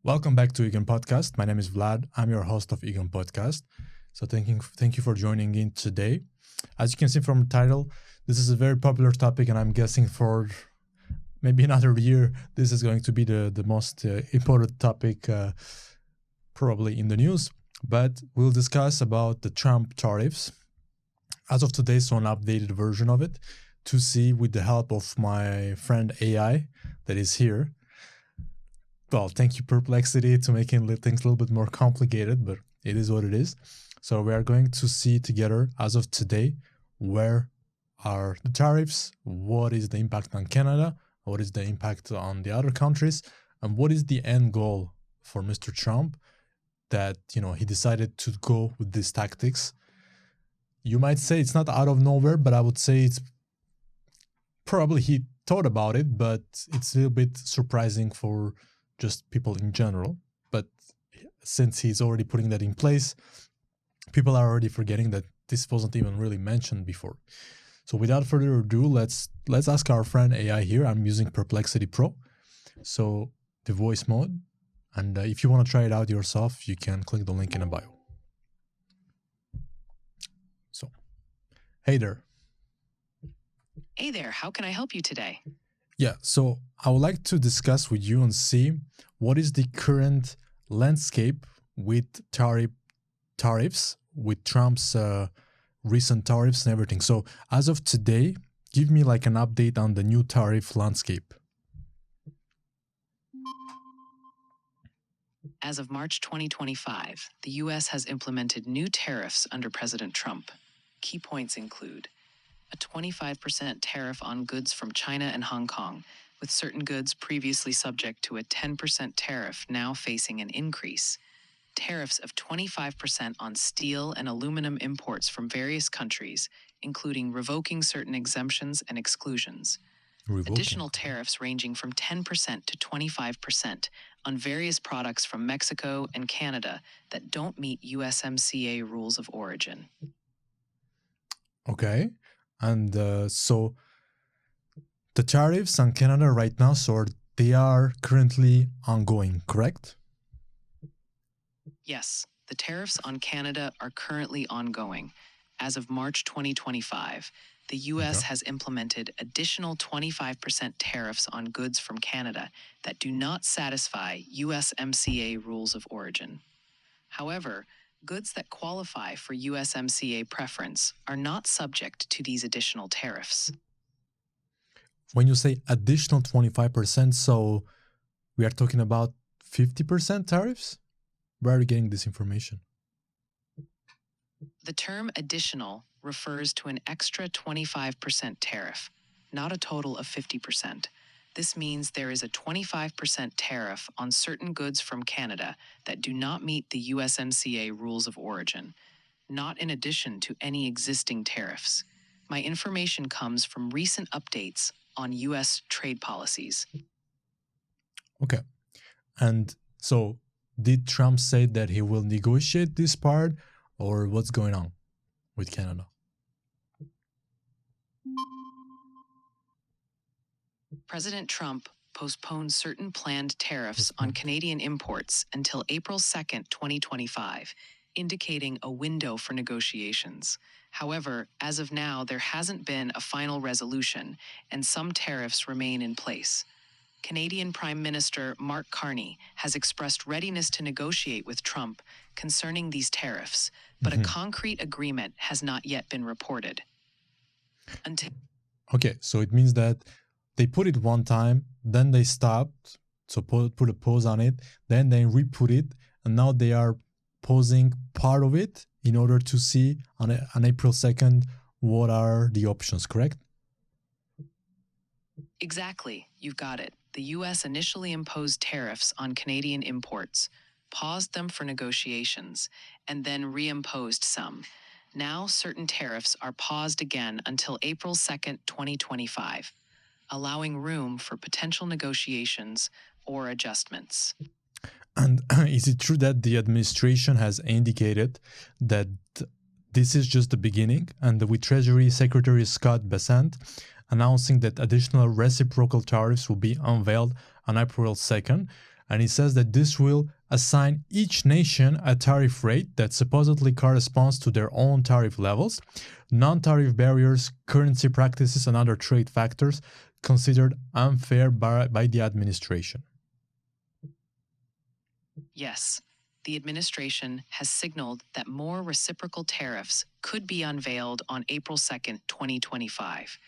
Welcome back to EGN Podcast. My name is Vlad. I'm your host of EGN Podcast. So thank you for joining in today. As you can see from the title, this is a very popular topic, and I'm guessing for maybe another year, this is going to be the most important topic probably in the news. But we'll discuss about the Trump tariffs. As of today, so an updated version of it to see with the help of my friend AI that is here. Well, thank you, Perplexity, to making things a little bit more complicated, but it is what it is. So we are going to see together, as of today, where are the tariffs, what is the impact on Canada, what is the impact on the other countries, and what is the end goal for Mr. Trump that, he decided to go with these tactics. You might say it's not out of nowhere, but I would say it's probably he thought about it, but it's a little bit surprising for just people in general. But since he's already putting that in place, people are already forgetting that this wasn't even really mentioned before. So without further ado, let's ask our friend AI here. I'm using Perplexity Pro, so the voice mode. And if you want to try it out yourself, you can click the link in the bio. So, hey there. Hey there, how can I help you today? Yeah, so I would like to discuss with you and see what is the current landscape with tariffs, with Trump's recent tariffs and everything. So as of today, give me like an update on the new tariff landscape. As of March 2025, the U.S. has implemented new tariffs under President Trump. Key points include a 25% tariff on goods from China and Hong Kong, with certain goods previously subject to a 10% tariff now facing an increase. Tariffs of 25% on steel and aluminum imports from various countries, including revoking certain exemptions and exclusions. Additional tariffs ranging from 10% to 25% on various products from Mexico and Canada that don't meet USMCA rules of origin. Okay. And so the tariffs on Canada right now, so they are currently ongoing, correct? Yes, the tariffs on Canada are currently ongoing. As of March 2025, the U.S. has implemented additional 25% tariffs on goods from Canada that do not satisfy USMCA rules of origin. However, goods that qualify for USMCA preference are not subject to these additional tariffs. When you say additional 25%, so we are talking about 50% tariffs? Where are you getting this information? The term additional refers to an extra 25% tariff, not a total of 50%. This means there is a 25% tariff on certain goods from Canada that do not meet the USMCA rules of origin, not in addition to any existing tariffs. My information comes from recent updates on U.S. trade policies. Okay. And so did Trump say that he will negotiate this part, or what's going on with Canada? President Trump postponed certain planned tariffs on Canadian imports until April 2nd, 2025, indicating a window for negotiations. However, as of now, there hasn't been a final resolution, and some tariffs remain in place. Canadian Prime Minister Mark Carney has expressed readiness to negotiate with Trump concerning these tariffs, but a concrete agreement has not yet been reported. Okay, so it means that they put it one time, then they stopped, so put a pause on it, then they re-put it, and now they are pausing part of it in order to see on April 2nd what are the options, correct? Exactly, you've got it. The U.S. initially imposed tariffs on Canadian imports, paused them for negotiations, and then reimposed some. Now certain tariffs are paused again until April 2nd, 2025, allowing room for potential negotiations or adjustments. And is it true that the administration has indicated that this is just the beginning, and with Treasury Secretary Scott Bessent announcing that additional reciprocal tariffs will be unveiled on April 2nd, And it says that this will assign each nation a tariff rate that supposedly corresponds to their own tariff levels, non-tariff barriers, currency practices, and other trade factors considered unfair by the administration. Yes, the administration has signaled that more reciprocal tariffs could be unveiled on April 2nd, 2025.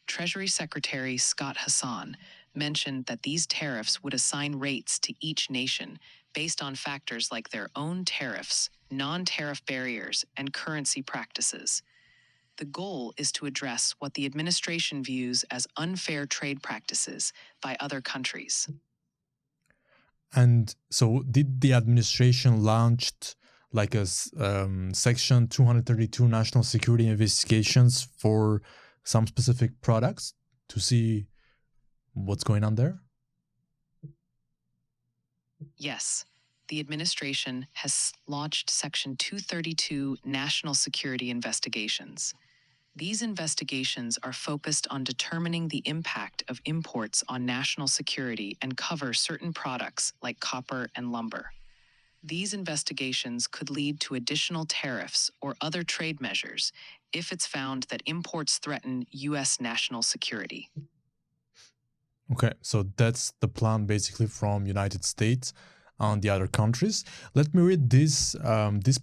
Treasury Secretary Scott Hassan mentioned that these tariffs would assign rates to each nation based on factors like their own tariffs, non-tariff barriers, and currency practices. The goal is to address what the administration views as unfair trade practices by other countries. And so did the administration launched like a Section 232 national security investigations for some specific products to see what's going on there? Yes, the administration has launched Section 232 national security investigations. These investigations are focused on determining the impact of imports on national security and cover certain products like copper and lumber. These investigations could lead to additional tariffs or other trade measures if it's found that imports threaten U.S. national security. Okay, so that's the plan basically from United States on the other countries. Let me read this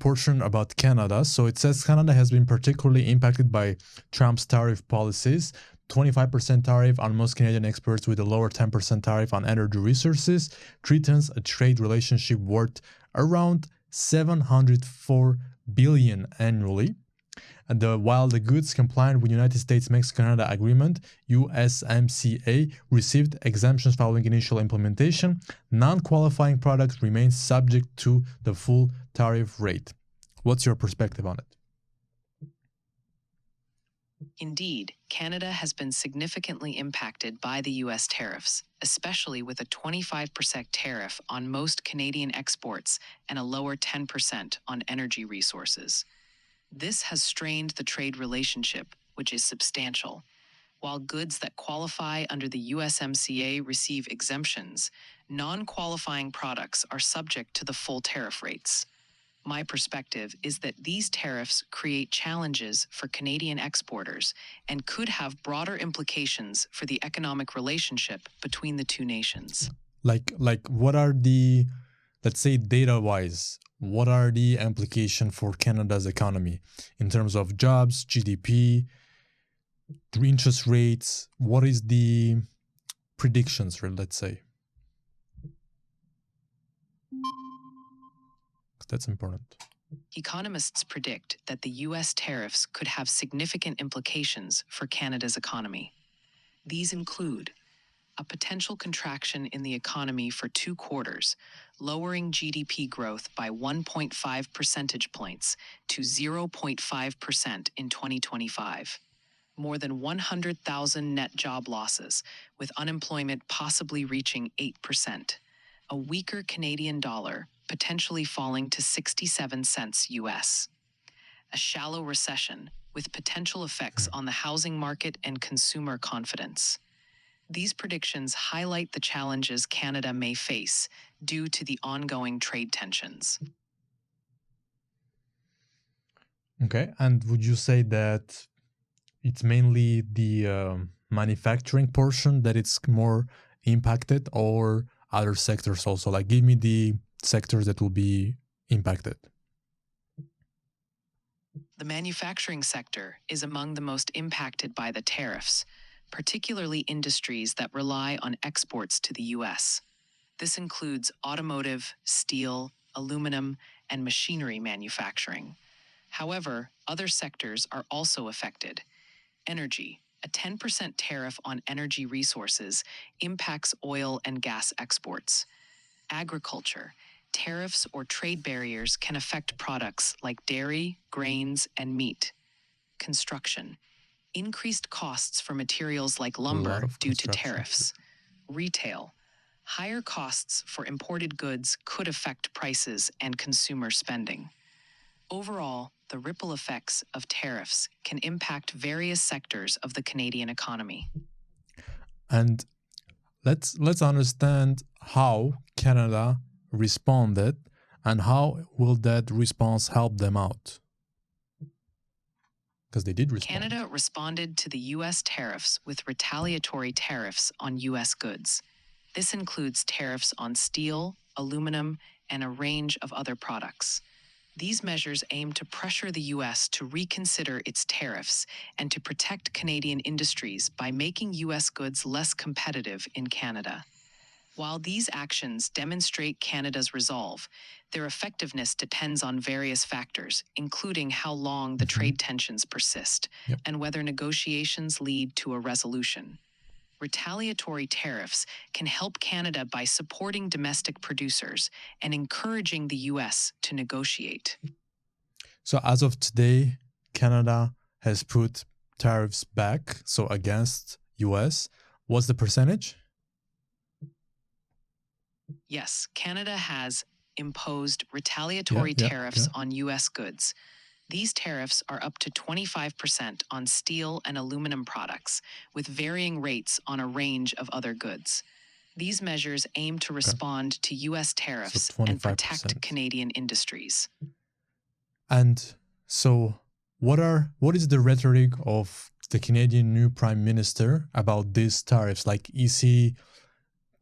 portion about Canada. So it says Canada has been particularly impacted by Trump's tariff policies. 25% tariff on most Canadian exports with a lower 10% tariff on energy resources threatens a trade relationship worth around $704 billion annually. And while the goods compliant with United States-Mexico-Canada Agreement, USMCA, received exemptions following initial implementation, non-qualifying products remain subject to the full tariff rate. What's your perspective on it? Indeed, Canada has been significantly impacted by the U.S. tariffs, especially with a 25% tariff on most Canadian exports and a lower 10% on energy resources. This has strained the trade relationship, which is substantial. While goods that qualify under the USMCA receive exemptions, non-qualifying products are subject to the full tariff rates. My perspective is that these tariffs create challenges for Canadian exporters and could have broader implications for the economic relationship between the two nations. Like what are the, let's say data-wise, what are the implications for Canada's economy in terms of jobs, GDP, interest rates? What is the predictions, let's say? That's important. Economists predict that the U.S. tariffs could have significant implications for Canada's economy. These include a potential contraction in the economy for 2 quarters, lowering GDP growth by 1.5 percentage points to 0.5% in 2025. More than 100,000 net job losses, with unemployment possibly reaching 8%. A weaker Canadian dollar, potentially falling to 67 cents US. A shallow recession, with potential effects on the housing market and consumer confidence. These predictions highlight the challenges Canada may face due to the ongoing trade tensions. Okay, and would you say that it's mainly the manufacturing portion that it's more impacted, or other sectors also? Like, give me the sectors that will be impacted. The manufacturing sector is among the most impacted by the tariffs, particularly industries that rely on exports to the U.S. This includes automotive, steel, aluminum, and machinery manufacturing. However, other sectors are also affected. Energy. A 10% tariff on energy resources impacts oil and gas exports. Agriculture. Tariffs or trade barriers can affect products like dairy, grains, and meat. Construction. Increased costs for materials like lumber due to tariffs. Retail. Higher costs for imported goods could affect prices and consumer spending. Overall, the ripple effects of tariffs can impact various sectors of the Canadian economy. And let's understand how Canada responded and how will that response help them out? Because they did respond. Canada responded to the U.S. tariffs with retaliatory tariffs on U.S. goods. This includes tariffs on steel, aluminum, and a range of other products. These measures aim to pressure the U.S. to reconsider its tariffs and to protect Canadian industries by making U.S. goods less competitive in Canada. While these actions demonstrate Canada's resolve, their effectiveness depends on various factors, including how long the trade tensions persist and whether negotiations lead to a resolution. Retaliatory tariffs can help Canada by supporting domestic producers and encouraging the U.S. to negotiate. So as of today, Canada has put tariffs back, so against U.S. What's the percentage? Yes, Canada has imposed retaliatory tariffs on U.S. goods. These tariffs are up to 25% on steel and aluminum products, with varying rates on a range of other goods. These measures aim to respond to U.S. tariffs and protect Canadian industries. And so what is the rhetoric of the Canadian new Prime Minister about these tariffs? Like, is he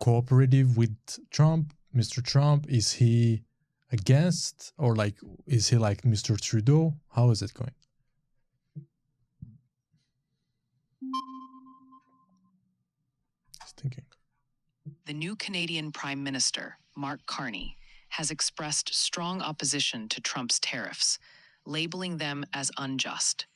cooperative with Trump, Mr. Trump? Is he against, or like, is he like Mr. Trudeau? How is it going? Just thinking. The new Canadian Prime Minister, Mark Carney, has expressed strong opposition to Trump's tariffs, labeling them as unjust.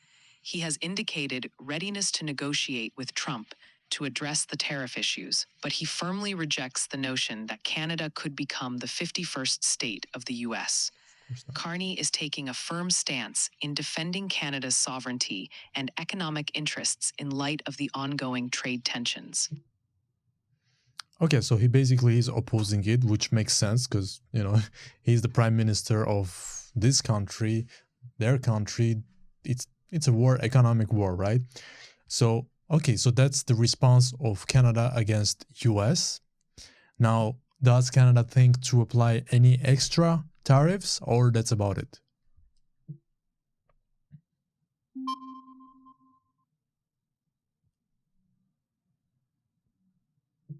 He has indicated readiness to negotiate with Trump to address the tariff issues, but he firmly rejects the notion that Canada could become the 51st state of the U.S. Carney is taking a firm stance in defending Canada's sovereignty and economic interests in light of the ongoing trade tensions. Okay, so he basically is opposing it, which makes sense because, you know, he's the prime minister of this country, their country. It's a war, economic war, right? So, okay, so that's the response of Canada against US. Now, does Canada think to apply any extra tariffs, or that's about it?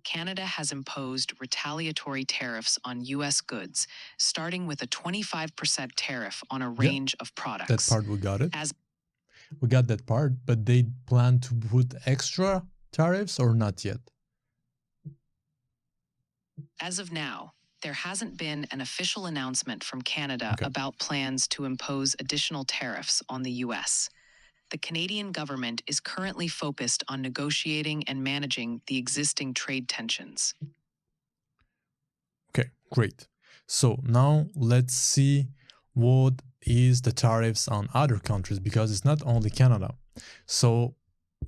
Canada has imposed retaliatory tariffs on U.S. goods, starting with a 25% tariff on a range of products. That part we got it. We got that part, but they plan to put extra tariffs or not yet? As of now, there hasn't been an official announcement from Canada about plans to impose additional tariffs on the U.S. The Canadian government is currently focused on negotiating and managing the existing trade tensions. Okay, great. So now let's see what is the tariffs on other countries, because it's not only Canada. So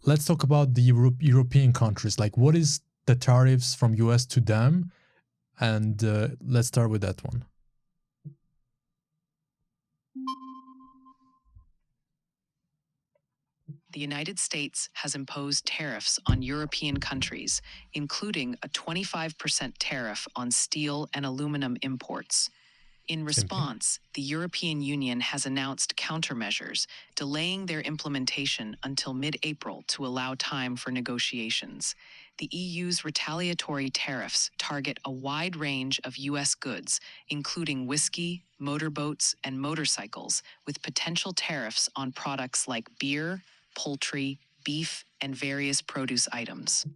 let's talk about the European countries. Like, what is the tariffs from US to them? And let's start with that one. The United States has imposed tariffs on European countries, including a 25% tariff on steel and aluminum imports. In response, the European Union has announced countermeasures, delaying their implementation until mid-April to allow time for negotiations. The EU's retaliatory tariffs target a wide range of U.S. goods, including whiskey, motorboats, and motorcycles, with potential tariffs on products like beer, poultry, beef, and various produce items.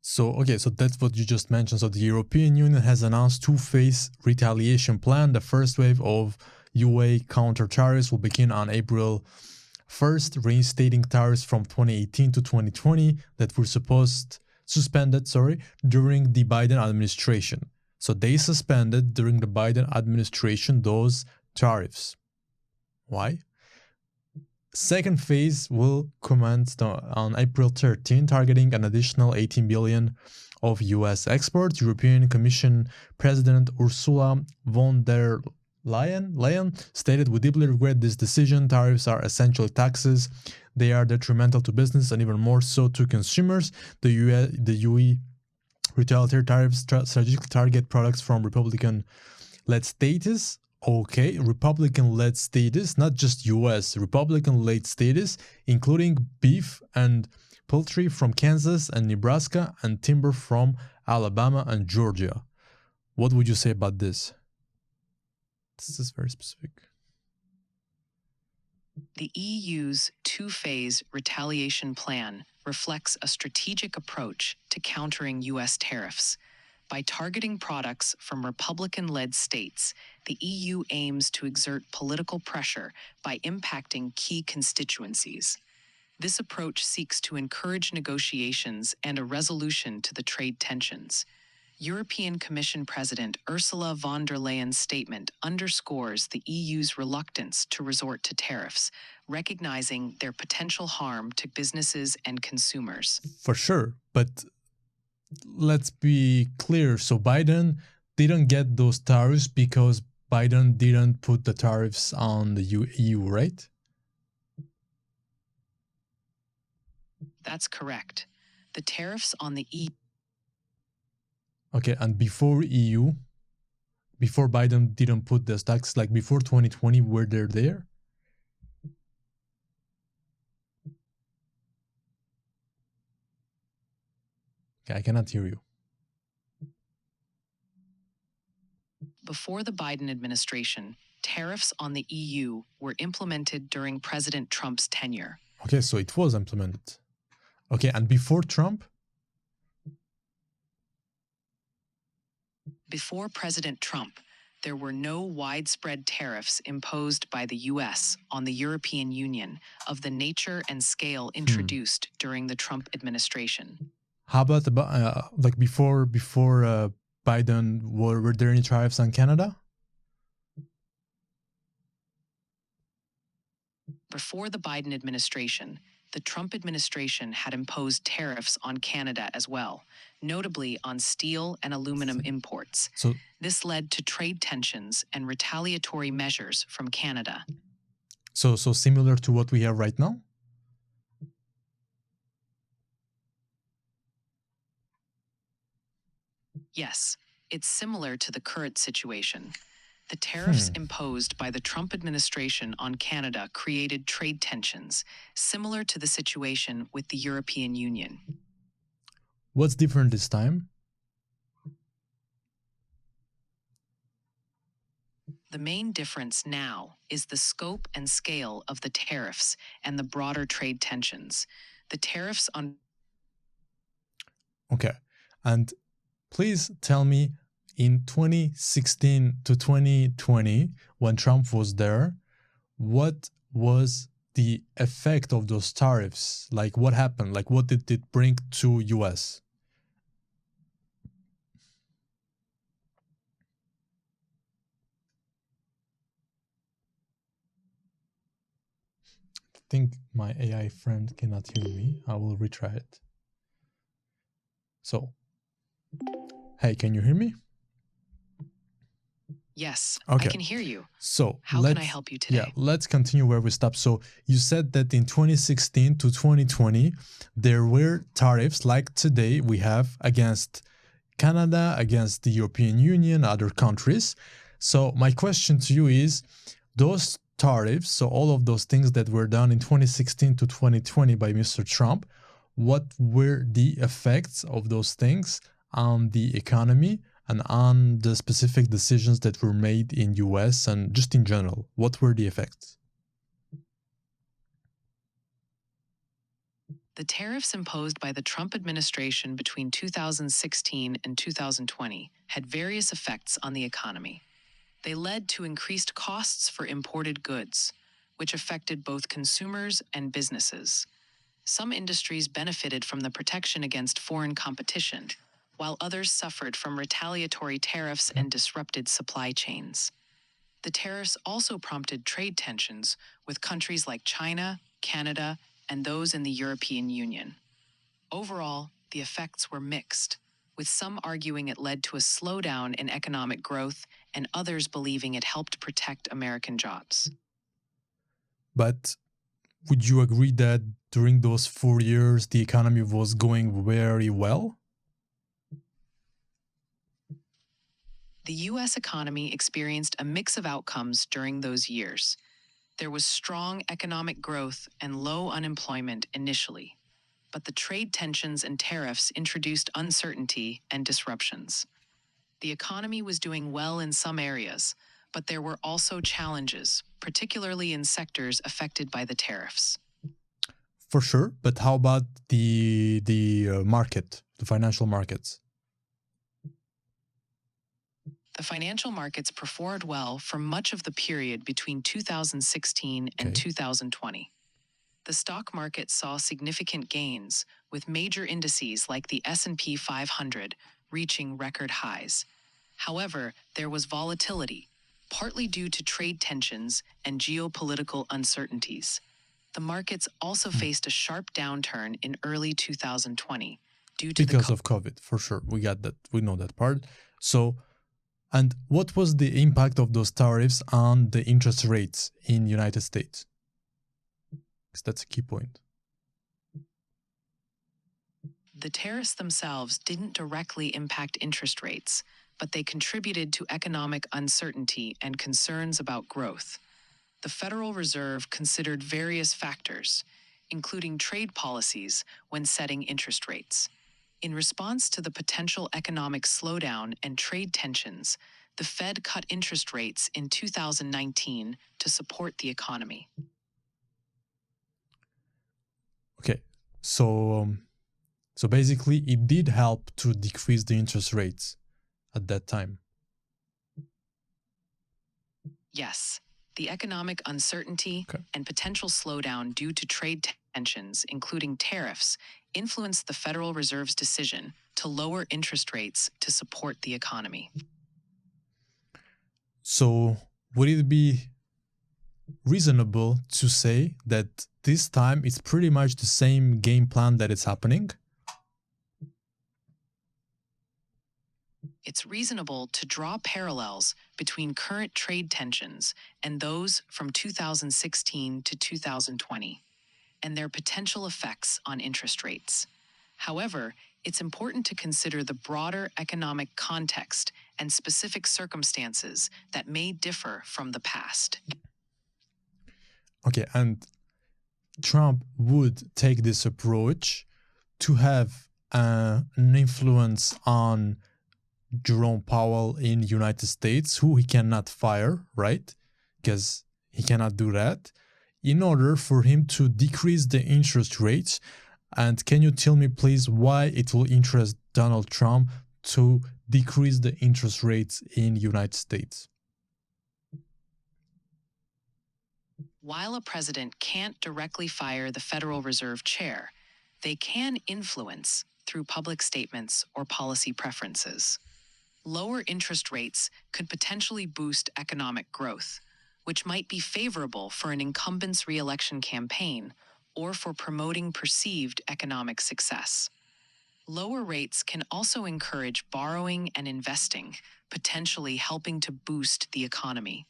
So, okay, so that's what you just mentioned. So the European Union has announced two-phase retaliation plan. The first wave of UA counter tariffs will begin on April 1st, reinstating tariffs from 2018 to 2020 that were suspended during the Biden administration. So they suspended during the Biden administration those tariffs. Why? Second phase will commence on April 13, targeting an additional 18 billion of US exports. European Commission President Ursula von der Leyen stated, "We deeply regret this decision. Tariffs are essentially taxes. They are detrimental to business and even more so to consumers. The UE Retaliatory tariffs strategically target products from Republican-led states. Okay, Republican-led states, not just US, Republican-led states, including beef and poultry from Kansas and Nebraska and timber from Alabama and Georgia. What would you say about this? This is very specific. The EU's two-phase retaliation plan reflects a strategic approach to countering U.S. tariffs. By targeting products from Republican-led states, the EU aims to exert political pressure by impacting key constituencies. This approach seeks to encourage negotiations and a resolution to the trade tensions. European Commission President Ursula von der Leyen's statement underscores the EU's reluctance to resort to tariffs, recognizing their potential harm to businesses and consumers. For sure, but let's be clear. So Biden didn't get those tariffs because Biden didn't put the tariffs on the EU, right? That's correct. The tariffs on the EU. Okay, and before Biden didn't put the tax, like before 2020, were they there? Okay, I cannot hear you. Before the Biden administration, tariffs on the EU were implemented during President Trump's tenure. Okay, so it was implemented. Okay, and before Trump? Before President Trump, there were no widespread tariffs imposed by the U.S. on the European Union of the nature and scale introduced during the Trump administration. How about like before Biden, were there any tariffs on Canada? Before the Biden administration, the Trump administration had imposed tariffs on Canada as well, notably on steel and aluminum imports. So this led to trade tensions and retaliatory measures from Canada. So similar to what we have right now? Yes, it's similar to the current situation. The tariffs imposed by the Trump administration on Canada created trade tensions, similar to the situation with the European Union. What's different this time? The main difference now is the scope and scale of the tariffs and the broader trade tensions. The tariffs on... Okay, and please tell me, in 2016 to 2020, when Trump was there, what was the effect of those tariffs? Like, what happened? Like, what did it bring to US? I think my AI friend cannot hear me. I will retry it. So, hey, can you hear me? Yes, okay. I can hear you. So how can I help you today? Yeah, let's continue where we stopped. So you said that in 2016 to 2020, there were tariffs like today we have against Canada, against the European Union, other countries. So my question to you is, those tariffs, so all of those things that were done in 2016 to 2020 by Mr. Trump, what were the effects of those things on the economy and on the specific decisions that were made in US and just in general? What were the effects? The tariffs imposed by the Trump administration between 2016 and 2020 had various effects on the economy. They led to increased costs for imported goods, which affected both consumers and businesses. Some industries benefited from the protection against foreign competition, while others suffered from retaliatory tariffs and disrupted supply chains. The tariffs also prompted trade tensions with countries like China, Canada, and those in the European Union. Overall, the effects were mixed, with some arguing it led to a slowdown in economic growth and others believing it helped protect American jobs. But would you agree that during those 4 years, the economy was going very well? The U.S. economy experienced a mix of outcomes during those years. There was strong economic growth and low unemployment initially, but the trade tensions and tariffs introduced uncertainty and disruptions. The economy was doing well in some areas, but there were also challenges, particularly in sectors affected by the tariffs. For sure, but how about the market, the financial markets? The financial markets performed well for much of the period between 2016 and 2020. The stock market saw significant gains, with major indices like the S&P 500 reaching record highs. However, there was volatility, partly due to trade tensions and geopolitical uncertainties. The markets also faced a sharp downturn in early 2020 due to because of COVID, for sure. We got that. We know that part. So, and what was the impact of those tariffs on the interest rates in the United States? Because that's a key point. The tariffs themselves didn't directly impact interest rates, but they contributed to economic uncertainty and concerns about growth. The Federal Reserve considered various factors, including trade policies, when setting interest rates. In response to the potential economic slowdown and trade tensions, the Fed cut interest rates in 2019 to support the economy. Okay, so basically it did help to decrease the interest rates at that time. Yes, the economic uncertainty and potential slowdown due to trade tensions, including tariffs, influenced the Federal Reserve's decision to lower interest rates to support the economy. So would it be reasonable to say that this time it's pretty much the same game plan that is happening? It's reasonable to draw parallels between current trade tensions and those from 2016 to 2020, and their potential effects on interest rates. However, it's important to consider the broader economic context and specific circumstances that may differ from the past. Okay, and Trump would take this approach to have an influence on Jerome Powell in the United States, who he cannot fire, right? Because he cannot do that, in order for him to decrease the interest rates. And can you tell me, please, why it will interest Donald Trump to decrease the interest rates in the United States? While a president can't directly fire the Federal Reserve chair, they can influence through public statements or policy preferences. Lower interest rates could potentially boost economic growth, which might be favorable for an incumbent's re-election campaign or for promoting perceived economic success. Lower rates can also encourage borrowing and investing, potentially helping to boost the economy.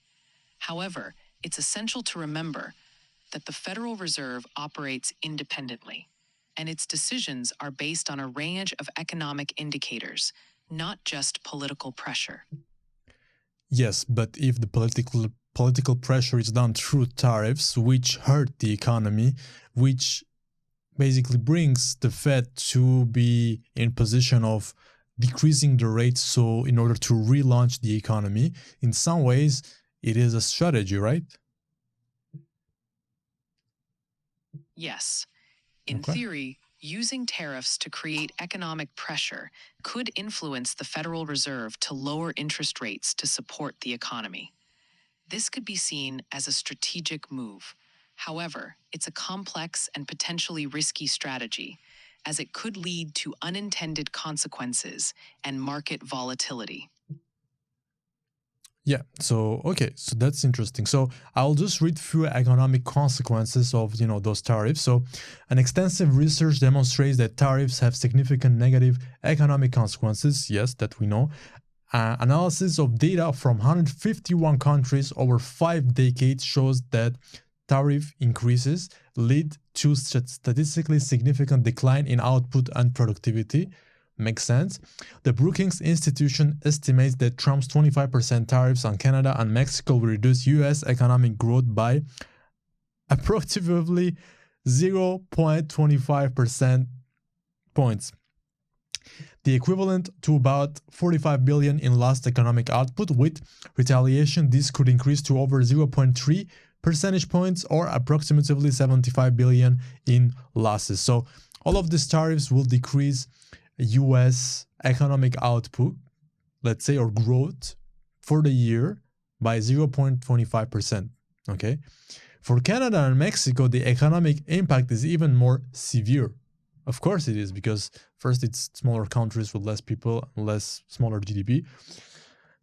However, it's essential to remember that the Federal Reserve operates independently, and its decisions are based on a range of economic indicators, not just political pressure. Yes, but if the political pressure is done through tariffs, which hurt the economy, which basically brings the Fed to be in position of decreasing the rates, so in order to relaunch the economy, in some ways, it is a strategy, right? Yes. In theory, using tariffs to create economic pressure could influence the Federal Reserve to lower interest rates to support the economy. This could be seen as a strategic move. However, it's a complex and potentially risky strategy, as it could lead to unintended consequences and market volatility. Yeah, so that's interesting. So I'll just read through economic consequences of those tariffs. So an extensive research demonstrates that tariffs have significant negative economic consequences. Yes, that we know. Analysis of data from 151 countries over 5 decades shows that tariff increases lead to statistically significant decline in output and productivity, Makes sense. The Brookings Institution estimates that Trump's 25% tariffs on Canada and Mexico will reduce U.S. economic growth by approximately 0.25% points, the equivalent to about 45 billion in lost economic output. With retaliation, this could increase to over 0.3 percentage points or approximately 75 billion in losses. So all of these tariffs will decrease US economic output, let's say, or growth for the year by 0.25%. Okay. For Canada and Mexico, the economic impact is even more severe. Of course it is, because first, it's smaller countries with less people, less smaller GDP.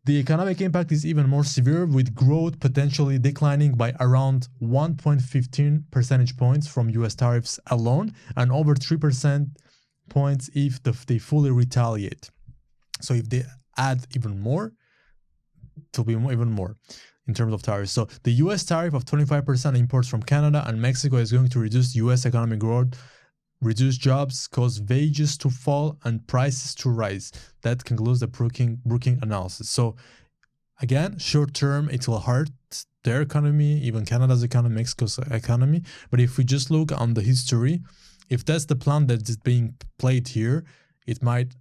The economic impact is even more severe, with growth potentially declining by around 1.15 percentage points from US tariffs alone, and over 3% points if they fully retaliate. So if they add even more, it will be even more in terms of tariffs. So the US tariff of 25% imports from Canada and Mexico is going to reduce US economic growth, reduce jobs, cause wages to fall, and prices to rise. That concludes the Brookings analysis. So again, short term, it will hurt their economy, even Canada's economy, Mexico's economy. But if we just look on the history, if that's the plan that is being played here, it might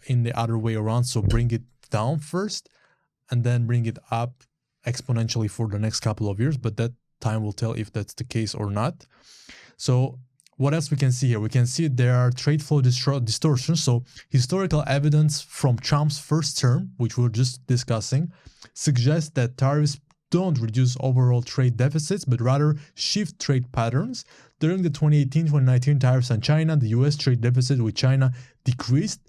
in the other way around. So bring it down first and then bring it up exponentially for the next couple of years. But that time will tell if that's the case or not. So what else we can see here? We can see there are trade flow distortions. So historical evidence from Trump's first term, which we were just discussing, suggests that tariffs don't reduce overall trade deficits, but rather shift trade patterns. During the 2018-2019 tariffs on China, the US trade deficit with China decreased,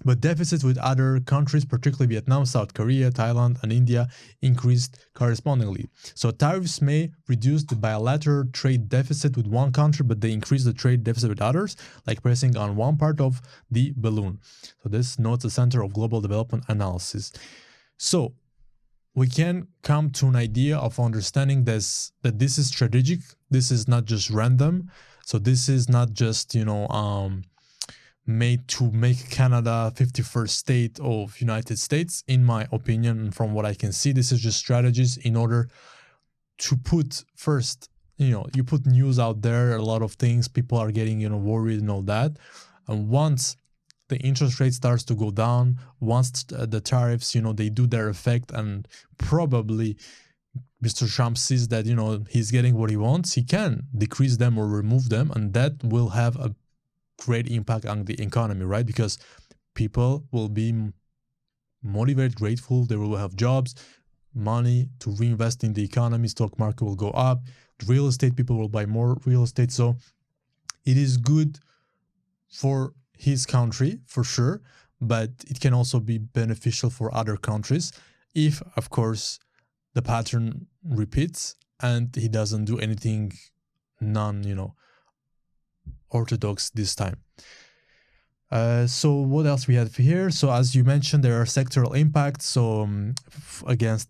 but deficits with other countries, particularly Vietnam, South Korea, Thailand, and India, increased correspondingly. So tariffs may reduce the bilateral trade deficit with one country, but they increase the trade deficit with others, like pressing on one part of the balloon. So this notes the Center of Global Development Analysis. So we can come to an idea of understanding this, that this is strategic. This is not just random. So this is not just, made to make Canada 51st state of United States. In my opinion, and from what I can see, this is just strategies in order to put first, you put news out there, a lot of things, people are getting, worried and all that. And once the interest rate starts to go down, once the tariffs, they do their effect, and probably Mr. Trump sees that, he's getting what he wants, he can decrease them or remove them, and that will have a great impact on the economy, right? Because people will be motivated, grateful, they will have jobs, money to reinvest in the economy, stock market will go up, real estate, people will buy more real estate. So it is good for his country for sure, but it can also be beneficial for other countries if, of course, the pattern repeats and he doesn't do anything orthodox this time. So what else we have here? So as you mentioned, there are sectoral impacts. So against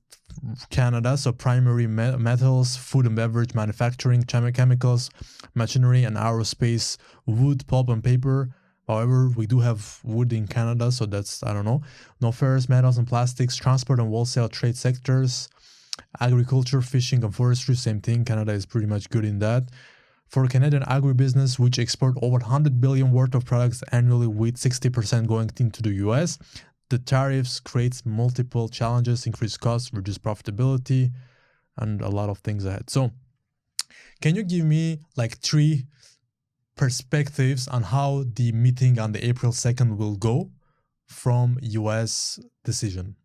Canada, so primary metals, food and beverage manufacturing, chemicals, machinery, and aerospace, wood, pulp, and paper. However, we do have wood in Canada, so that's, I don't know. No ferrous metals and plastics, transport and wholesale trade sectors, agriculture, fishing, and forestry, same thing. Canada is pretty much good in that. For Canadian agribusiness, which export over 100 billion worth of products annually, with 60% going into the US, the tariffs creates multiple challenges, increased costs, reduced profitability, and a lot of things ahead. So can you give me like 3 perspectives on how the meeting on the April 2nd will go from US decision?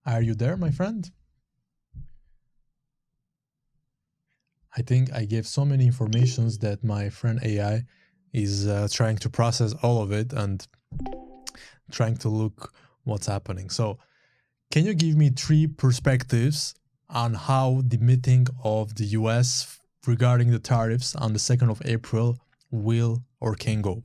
Are you there, my friend? I think I gave so many informations that my friend AI is trying to process all of it and trying to look what's happening. So can you give me 3 perspectives on how the meeting of the US regarding the tariffs on the 2nd of April will or can go?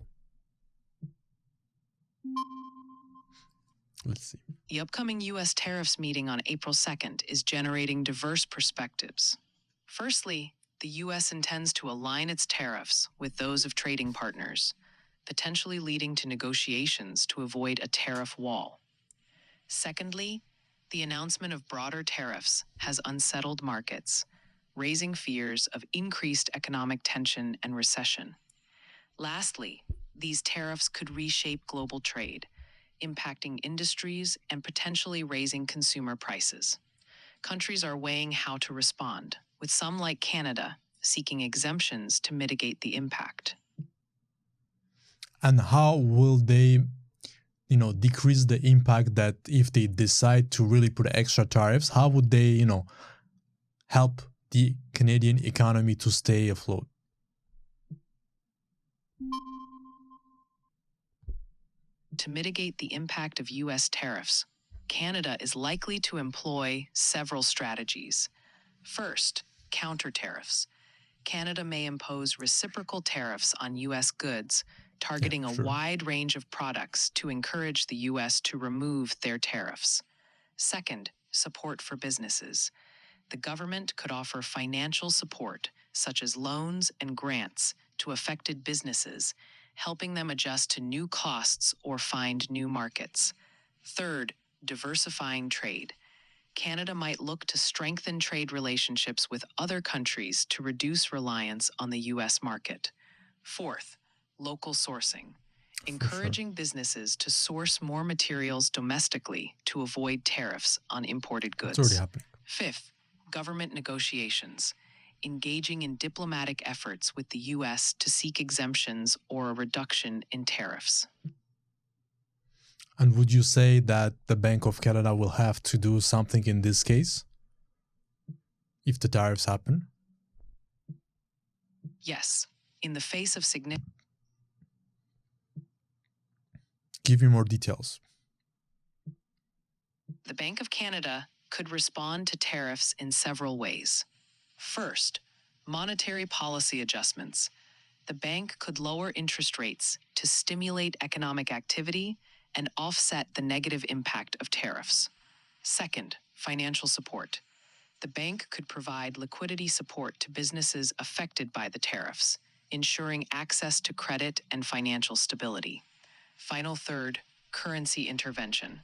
Let's see. The upcoming U.S. tariffs meeting on April 2nd is generating diverse perspectives. Firstly, the U.S. intends to align its tariffs with those of trading partners, potentially leading to negotiations to avoid a tariff wall. Secondly, the announcement of broader tariffs has unsettled markets, raising fears of increased economic tension and recession. Lastly, these tariffs could reshape global trade, impacting industries and potentially raising consumer prices. Countries are weighing how to respond, with some like Canada seeking exemptions to mitigate the impact. And how will they, decrease the impact that if they decide to really put extra tariffs, how would they, help the Canadian economy to stay afloat? To mitigate the impact of U.S. tariffs, Canada is likely to employ several strategies. First, counter tariffs. Canada may impose reciprocal tariffs on U.S. goods, targeting a wide range of products to encourage the U.S. to remove their tariffs. Second, support for businesses. The government could offer financial support, such as loans and grants, to affected businesses, helping them adjust to new costs or find new markets. Third, diversifying trade. Canada might look to strengthen trade relationships with other countries to reduce reliance on the U.S. market. Fourth, local sourcing. Encouraging businesses to source more materials domestically to avoid tariffs on imported goods. It's already happening. Fifth, government negotiations. Engaging in diplomatic efforts with the U.S. to seek exemptions or a reduction in tariffs. And would you say that the Bank of Canada will have to do something in this case if the tariffs happen? Yes, in the face of significant... Give me more details. The Bank of Canada could respond to tariffs in several ways. First, monetary policy adjustments. The bank could lower interest rates to stimulate economic activity and offset the negative impact of tariffs. Second, financial support. The bank could provide liquidity support to businesses affected by the tariffs, ensuring access to credit and financial stability. Final third, currency intervention.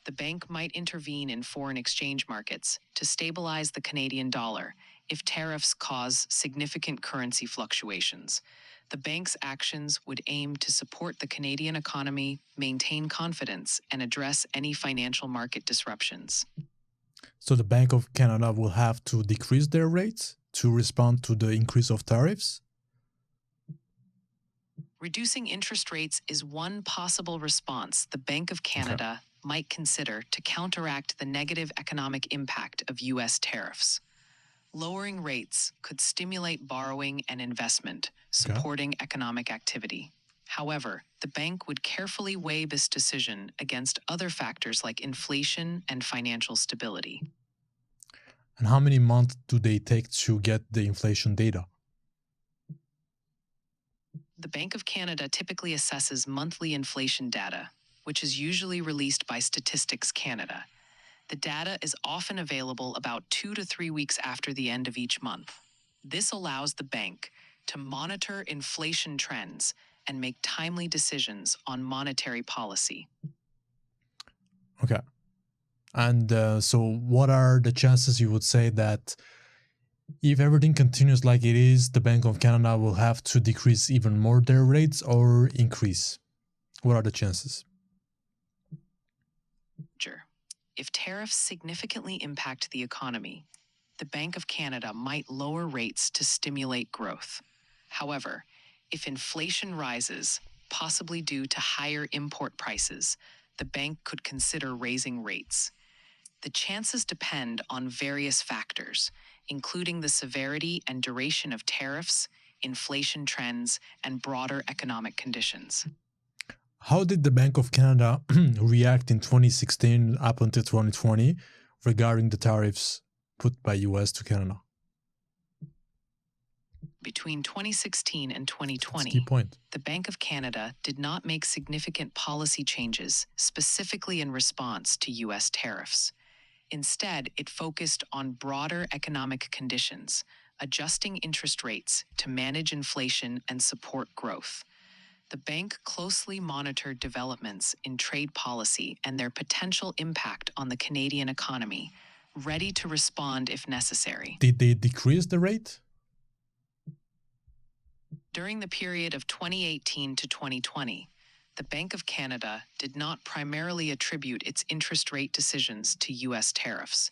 The bank might intervene in foreign exchange markets to stabilize the Canadian dollar if tariffs cause significant currency fluctuations. The bank's actions would aim to support the Canadian economy, maintain confidence, and address any financial market disruptions. So the Bank of Canada will have to decrease their rates to respond to the increase of tariffs? Reducing interest rates is one possible response the Bank of Canada might consider to counteract the negative economic impact of U.S. tariffs. Lowering rates could stimulate borrowing and investment, supporting economic activity. However, the bank would carefully weigh this decision against other factors like inflation and financial stability. And how many months do they take to get the inflation data? The Bank of Canada typically assesses monthly inflation data, which is usually released by Statistics Canada. The data is often available about 2 to 3 weeks after the end of each month. This allows the bank to monitor inflation trends and make timely decisions on monetary policy. Okay. And so what are the chances you would say that if everything continues like it is, the Bank of Canada will have to decrease even more their rates or increase? What are the chances? If tariffs significantly impact the economy, the Bank of Canada might lower rates to stimulate growth. However, if inflation rises, possibly due to higher import prices, the bank could consider raising rates. The chances depend on various factors, including the severity and duration of tariffs, inflation trends, and broader economic conditions. How did the Bank of Canada react in 2016 up until 2020 regarding the tariffs put by US to Canada? Between 2016 and 2020, key point. the Bank of Canada did not make significant policy changes specifically in response to US tariffs. Instead, it focused on broader economic conditions, adjusting interest rates to manage inflation and support growth. The bank closely monitored developments in trade policy and their potential impact on the Canadian economy, ready to respond if necessary. Did they decrease the rate? During the period of 2018 to 2020, the Bank of Canada did not primarily attribute its interest rate decisions to U.S. tariffs.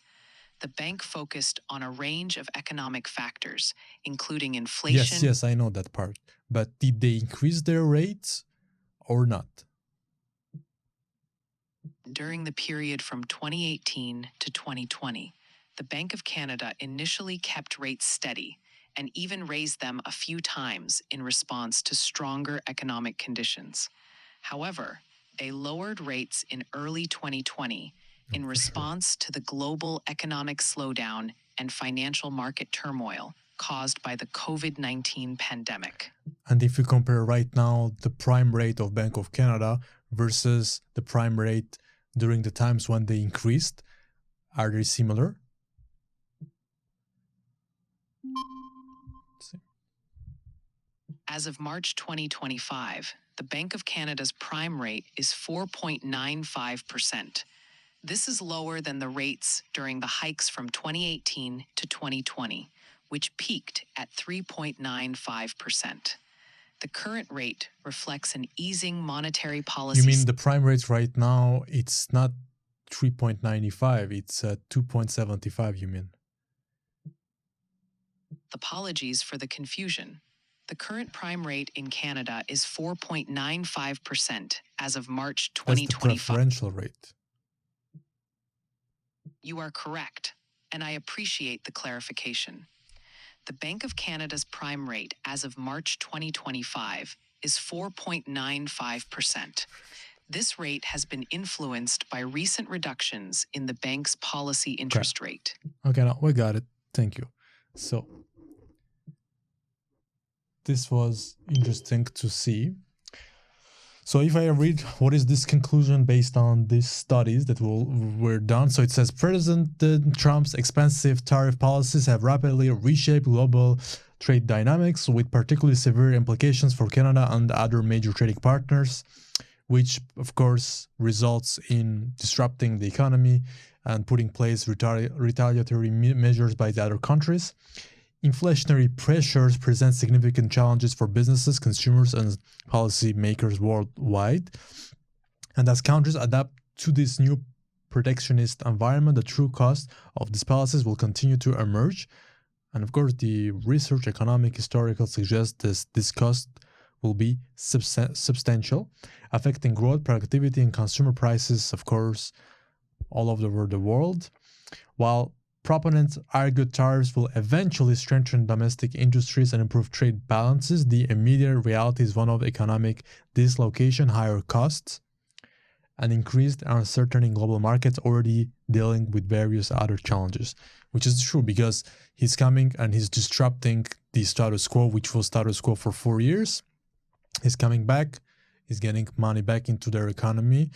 The bank focused on a range of economic factors, including inflation. Yes, I know that part. But did they increase their rates or not? During the period from 2018 to 2020, the Bank of Canada initially kept rates steady and even raised them a few times in response to stronger economic conditions. However, they lowered rates in early 2020 in response to the global economic slowdown and financial market turmoil caused by the COVID-19 pandemic. And if you compare right now the prime rate of Bank of Canada versus the prime rate during the times when they increased, are they similar? As of March 2025, the Bank of Canada's prime rate is 4.95%. This is lower than the rates during the hikes from 2018 to 2020, which peaked at 3.95%. The current rate reflects an easing monetary policy. You mean the prime rate right now, it's not 3.95, it's 2.75, you mean? Apologies for the confusion. The current prime rate in Canada is 4.95% as of March 2025. That's the preferential rate. You are correct, and I appreciate the clarification. The Bank of Canada's prime rate as of March 2025 is 4.95%. This rate has been influenced by recent reductions in the bank's policy interest rate. Okay, now we got it. Thank you. So, this was interesting to see. So if I read what is this conclusion based on these studies that were done. So it says President Trump's expansive tariff policies have rapidly reshaped global trade dynamics with particularly severe implications for Canada and other major trading partners, which of course results in disrupting the economy and putting in place retaliatory measures by the other countries. Inflationary pressures present significant challenges for businesses, consumers, and policymakers worldwide. And as countries adapt to this new protectionist environment, the true cost of these policies will continue to emerge. And of course, the research, economic, historical suggests this cost will be substantial, affecting growth, productivity, and consumer prices, of course, all over the world. While proponents argue tariffs will eventually strengthen domestic industries and improve trade balances, the immediate reality is one of economic dislocation, higher costs, and increased uncertainty in global markets already dealing with various other challenges, which is true because he's coming and he's disrupting the status quo, which was status quo for 4 years. He's coming back, he's getting money back into their economy,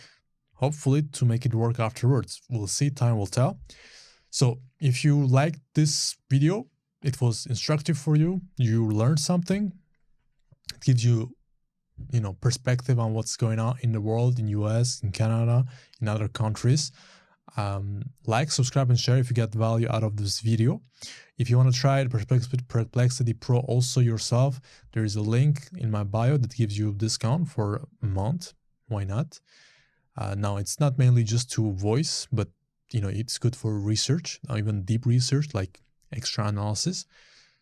hopefully to make it work afterwards. We'll see, time will tell. So if you liked this video, it was instructive for you, you learned something, it gives you, perspective on what's going on in the world, in US, in Canada, in other countries. Like, subscribe, and share if you get value out of this video. If you want to try Perplexity Pro also yourself, there is a link in my bio that gives you a discount for a month. Why not? Now, it's not mainly just to voice, but it's good for research, even deep research, like extra analysis.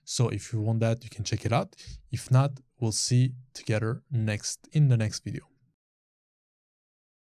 So if you want that, you can check it out. If not, we'll see together in the next video.